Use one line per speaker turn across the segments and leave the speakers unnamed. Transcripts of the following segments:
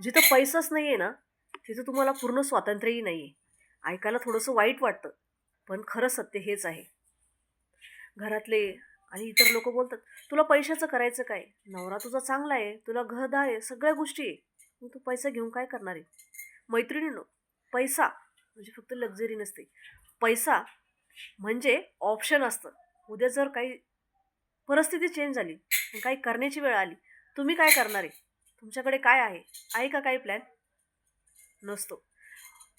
जिथं पैसाच नाही आहे ना, तिथं तुम्हाला पूर्ण स्वातंत्र्यही नाही आहे. ऐकायला थोडंसं वाईट वाटतं, पण खरं सत्य हेच आहे. घरातले आणि इतर लोक बोलतात, तुला पैशाचं करायचं काय? नवरा तुझा चांगला आहे, तुला घरदार आहे, सगळ्या गोष्टी आहे. मग तू पैसा घेऊन काय करणार आहे? मैत्रिणींनो, पैसा म्हणजे फक्त लक्झरी नसते. पैसा म्हणजे ऑप्शन असतं. उद्या जर काही परिस्थिती चेंज झाली, काही करण्याची वेळ आली, तुम्ही काय करणार आहे? तुमच्याकडे काय आहे? आहे का काही प्लॅन? नसतो.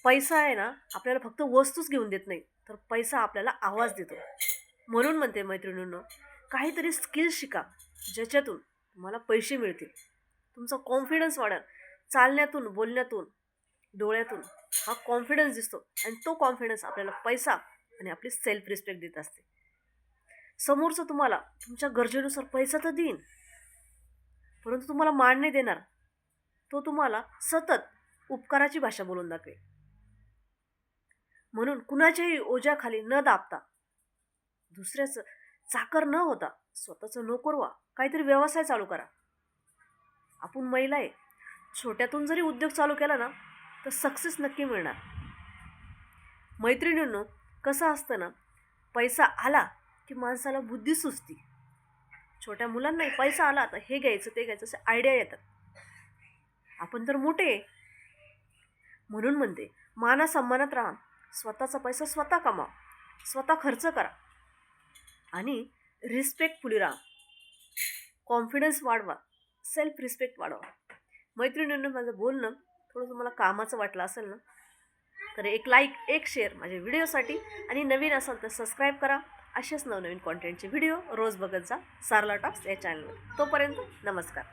पैसा आहे ना, आपल्याला फक्त वस्तूच घेऊन देत नाही, तर पैसा आपल्याला आवाज देतो. म्हणून म्हणते मैत्रिणींनो, काहीतरी स्किल शिका, ज्याच्यातून तुम्हाला पैसे मिळतील. तुमचा कॉन्फिडन्स वाढेल. चालण्यातून, बोलण्यातून, डोळ्यातून हा कॉन्फिडन्स दिसतो आणि तो कॉन्फिडन्स आपल्याला पैसा आणि आपली सेल्फ रिस्पेक्ट देत असते. समोरचं तुम्हाला तुमच्या गरजेनुसार पैसा तर देईन, परंतु तुम्हाला मान नाही देणार. तो तुम्हाला सतत उपकाराची भाषा बोलून दाखवेल. म्हणून कुणाच्याही ओझ्याखाली न दाबता, दुसऱ्याचं चाकर न होता, स्वतःचं नोकर व्हा. काहीतरी व्यवसाय चालू करा. आपण महिला आहे, छोट्यातून जरी उद्योग चालू केला ना, तर सक्सेस नक्की मिळणार. मैत्रिणींनो, कसं असतं ना, पैसा आला की माणसाला बुद्धी सुचती. छोट्या मुलांनाही पैसा आला तर हे घ्यायचं ते घ्यायचं असे आयडिया येतात. आपण तर मोठे आहे. म्हणून म्हणते, माना सन्मानात राहा. स्वतःचा पैसा स्वतः कमावा, स्वतः खर्च करा आणि रिस्पेक्टफुली राहा. कॉन्फिडन्स वाढवा, सेल्फ रिस्पेक्ट वाढवा. मैत्रिणींना माझं बोलणं थोडं तुम्हाला कामाचं वाटलं असेल ना, तर एक लाईक, एक शेअर माझ्या व्हिडिओसाठी, आणि नवीन असाल तर सबस्क्राईब करा. असेच नवनवीन कॉन्टेंटचे व्हिडिओ रोज बघत जा सारला टॉक्स या चॅनलवर. तोपर्यंत नमस्कार.